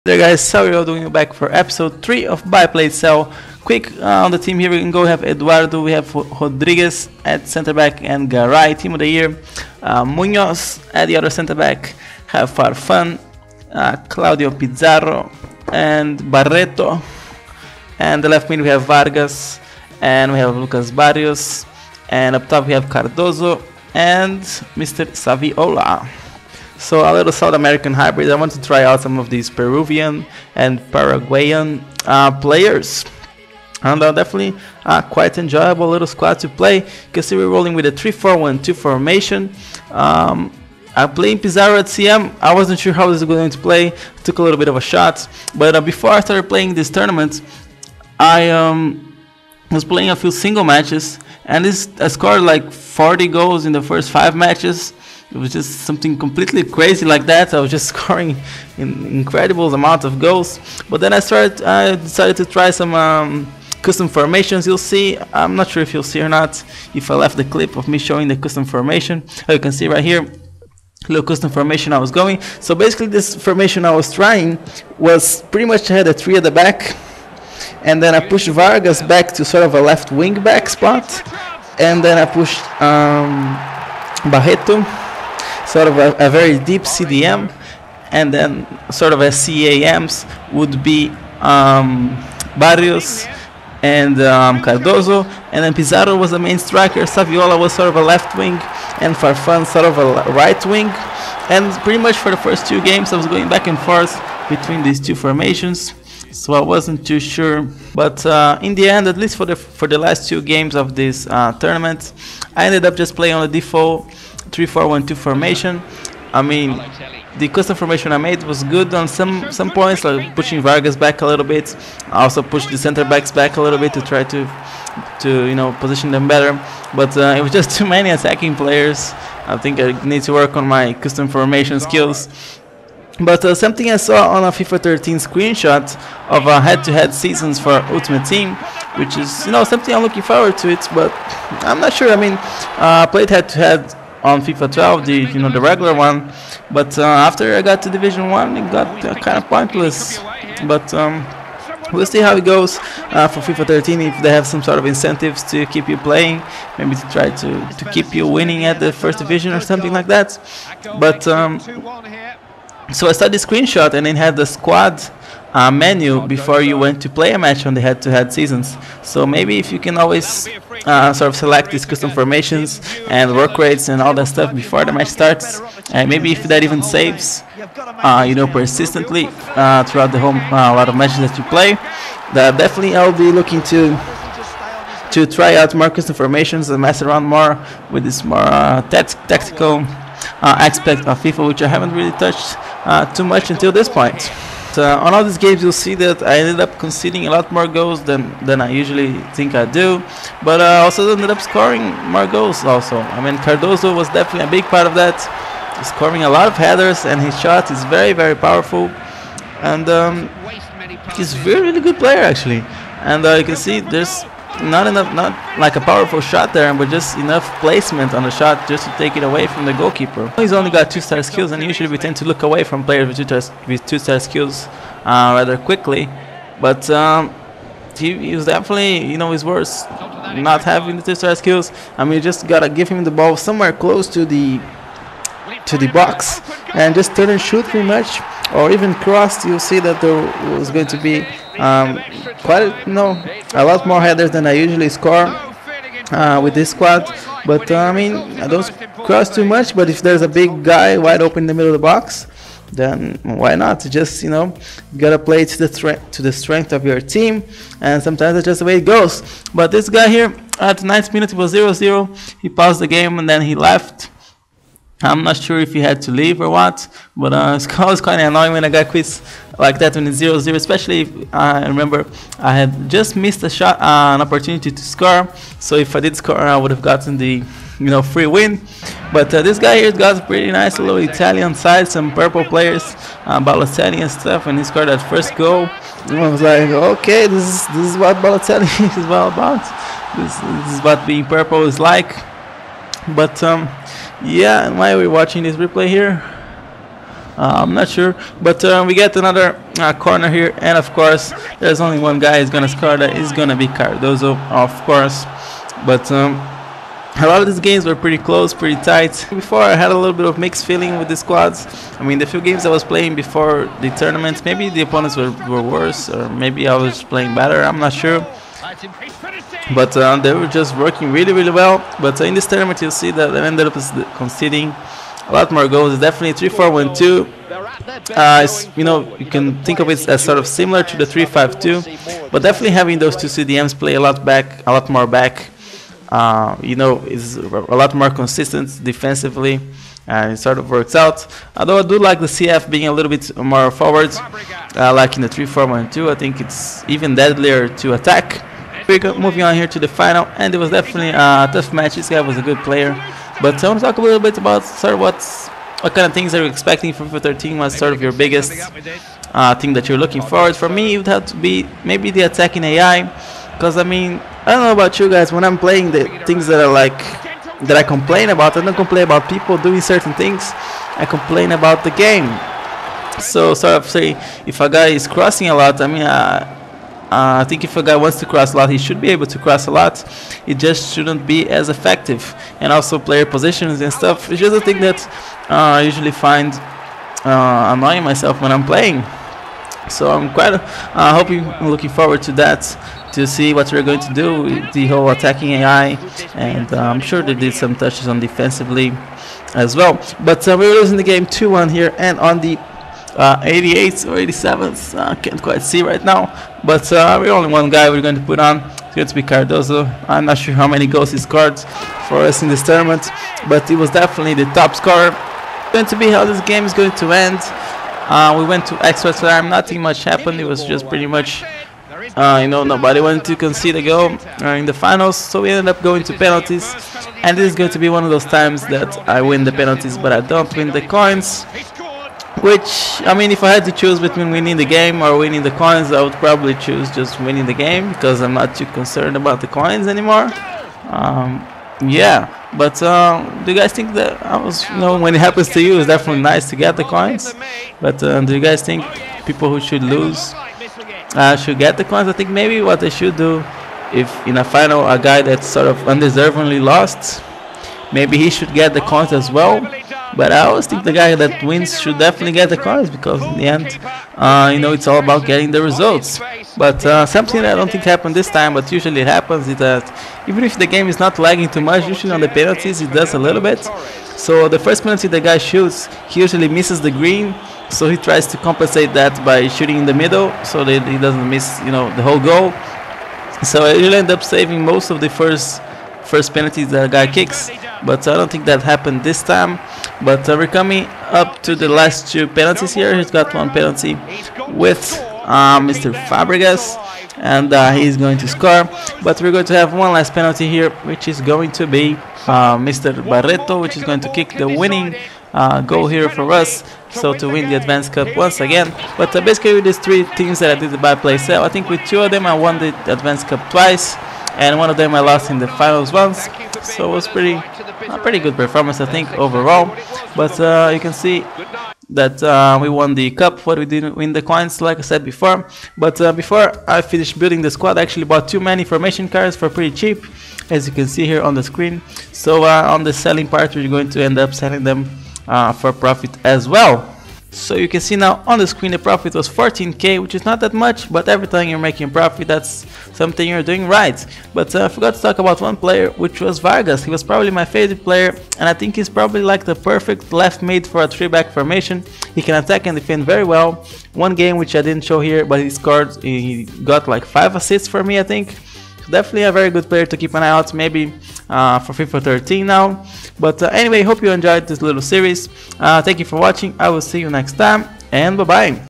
Hey guys, how are you all doing? Back for episode 3 of Buy Play Sell. Quick on the team here, we can go have Eduardo, we have Rodriguez at center back and Garay, team of the year. Munoz at the other center back, have Farfan, Claudio Pizarro and Barreto. And the left mid we have Vargas and we have Lucas Barrios. And up top we have Cardozo and Mr. Saviola. So a little South American hybrid. I want to try out some of these Peruvian and Paraguayan players. And definitely quite enjoyable little squad to play. You can see we're rolling with a 3-4-1-2 formation. I'm playing Pizarro at CM. I wasn't sure how this was going to play. Took a little bit of a shot. But before I started playing this tournament, I was playing a few single matches. And I scored like 40 goals in the first 5 matches. It was just something completely crazy like that. I was just scoring incredible amount of goals. But then I decided to try some custom formations. You'll see, I'm not sure if you'll see or not, if I left the clip of me showing the custom formation. You can see right here, little custom formation I was going. So basically this formation I was trying was pretty much I had a 3 at the back. And then I pushed Vargas back to sort of a left wing back spot. And then I pushed Barreto, sort of a very deep CDM, and then sort of as CAMs would be Barrios and Cardozo, and then Pizarro was the main striker, Saviola was sort of a left wing, and Farfan sort of a right wing. And pretty much for the first 2 games I was going back and forth between these 2 formations, so I wasn't too sure. But in the end, at least for the last 2 games of this tournament, I ended up just playing on the default 3-4-1-2 formation. I mean, the custom formation I made was good on some points, like pushing Vargas back a little bit. I also pushed the center backs back a little bit to try to position them better. But it was just too many attacking players. I think I need to work on my custom formation skills. But something I saw on a FIFA 13 screenshot of head-to-head seasons for Ultimate Team, which is something I'm looking forward to it. But I'm not sure. I mean, I played head-to-head on FIFA 12, the regular one, but after I got to Division 1 it got kind of pointless. But we'll see how it goes for FIFA 13, if they have some sort of incentives to keep you playing, maybe to try to keep you winning at the first division or something like that. But so I saw the screenshot and it had the squad menu before you went to play a match on the head-to-head seasons. So maybe if you can always sort of select these custom formations and work rates and all that stuff before the match starts, and maybe if that even saves persistently throughout the whole lot of matches that you play, that definitely I'll be looking to try out more custom formations and mess around more with this more tactical aspect of FIFA, which I haven't really touched too much until this point. On all these games you'll see that I ended up conceding a lot more goals than I usually think I do, but I also ended up scoring more goals also. I mean, Cardozo was definitely a big part of that, scoring a lot of headers, and his shot is very, very powerful, and he's a really good player actually. And you can see there's not like a powerful shot there, but just enough placement on the shot just to take it away from the goalkeeper. He's only got 2-star skills, and usually we tend to look away from players with 2-star skills rather quickly. But he was definitely, his worst not having the 2-star skills. I mean, you just gotta give him the ball somewhere close to the box and just turn and shoot pretty much, or even crossed. You'll see that there was going to be quite a lot more headers than I usually score with this squad. But I mean, I don't cross too much, but if there's a big guy wide open in the middle of the box, then why not? Just you gotta play to the strength of your team, and sometimes that's just the way it goes. But this guy here at the 9th minute, it was 0-0. He paused the game and then he left. I'm not sure if he had to leave or what, but it was kind of annoying when I got quits like that when it's 0-0, especially if I remember I had just missed a shot, an opportunity to score. So if I did score, I would have gotten the free win. But this guy here got a pretty nice little Italian side, some purple players, Balotelli and stuff, and he scored that first goal. And I was like, okay, this is what Balotelli is all about. This is what being purple is like. But yeah, and why are we watching this replay here? I'm not sure, but we get another corner here, and of course there's only one guy who's gonna score. That is gonna be Cardozo, of course. But a lot of these games were pretty close, pretty tight. Before, I had a little bit of mixed feeling with the squads. I mean, the few games I was playing before the tournament, maybe the opponents were worse, or maybe I was playing better, I'm not sure. But they were just working really, really well. But in this tournament, you'll see that they ended up conceding a lot more goals. It's definitely 3-4-1-2. You know, you can think of it as sort of similar to the 3-5-2, but definitely having those two CDMs play a lot more back. You know, is a lot more consistent defensively, and it sort of works out. Although I do like the CF being a little bit more forward, like in the 3-4-1-2. I think it's even deadlier to attack. We're moving on here to the final, and it was definitely a tough match. This guy was a good player, but I want to talk a little bit about sort of what kind of things are you expecting from FIFA 13. What's sort of your biggest thing that you're looking forward? For me, it would have to be maybe the attacking AI, because I mean, I don't know about you guys, when I'm playing, the things that are like that I complain about, I don't complain about people doing certain things, I complain about the game. So sort of say, if a guy is crossing a lot, I mean, I think if a guy wants to cross a lot, he should be able to cross a lot. It just shouldn't be as effective. And also player positions and stuff. It's just a thing that I usually find annoying myself when I'm playing. So I'm quite looking forward to that, to see what we're going to do with the whole attacking AI. And I'm sure they did some touches on defensively as well. But we're losing the game 2-1 here, and on the 88s or 87s, can't quite see right now, but we're only one guy we're going to put on. It's going to be Cardozo. I'm not sure how many goals he scored for us in this tournament, but he was definitely the top scorer. Going to be how this game is going to end. We went to extra time, nothing much happened. It was just pretty much you know, nobody wanted to concede a goal in the finals, so we ended up going to penalties, and this is going to be one of those times that I win the penalties but I don't win the coins. Which, I mean, if I had to choose between winning the game or winning the coins, I would probably choose just winning the game, because I'm not too concerned about the coins anymore. Yeah, but do you guys think that you know, when it happens to you, it's definitely nice to get the coins? But do you guys think people who should lose should get the coins? I think maybe what they should do, if in a final a guy that's sort of undeservingly lost, maybe he should get the coins as well. But I always think the guy that wins should definitely get the coins, because in the end, you know, it's all about getting the results. But something that I don't think happened this time, but usually it happens, is that even if the game is not lagging too much, usually on the penalties it does a little bit. So the first penalty the guy shoots, he usually misses the green, so he tries to compensate that by shooting in the middle, so that he doesn't miss, you know, the whole goal. So he'll end up saving most of the first penalties that the guy kicks. But I don't think that happened this time. But we're coming up to the last two penalties here. He's got one penalty with Mr. Fabregas, and he's going to score. But we're going to have one last penalty here, which is going to be Mr. Barreto, which is going to kick the winning goal here for us, so to win the Advanced Cup once again. But basically with these three teams that I did the buy play sell, I think with two of them I won the Advanced Cup twice, and one of them I lost in the finals once. So it was a pretty good performance, I think, overall. But you can see that we won the cup, but we didn't win the coins, like I said before. But before I finished building the squad, I actually bought 2 many formation cards for pretty cheap, as you can see here on the screen. So on the selling part, we're going to end up selling them for profit as well. So you can see now on the screen the profit was 14k, which is not that much, but every time you're making profit, that's something you're doing right. But I forgot to talk about one player, which was Vargas. He was probably my favorite player, and I think he's probably like the perfect left mid for a 3-back formation. He can attack and defend very well. One game which I didn't show here, but he got like 5 assists for me, I think. Definitely a very good player to keep an eye out, maybe for FIFA 13 now. But anyway, hope you enjoyed this little series. Thank you for watching. I will see you next time, and bye bye.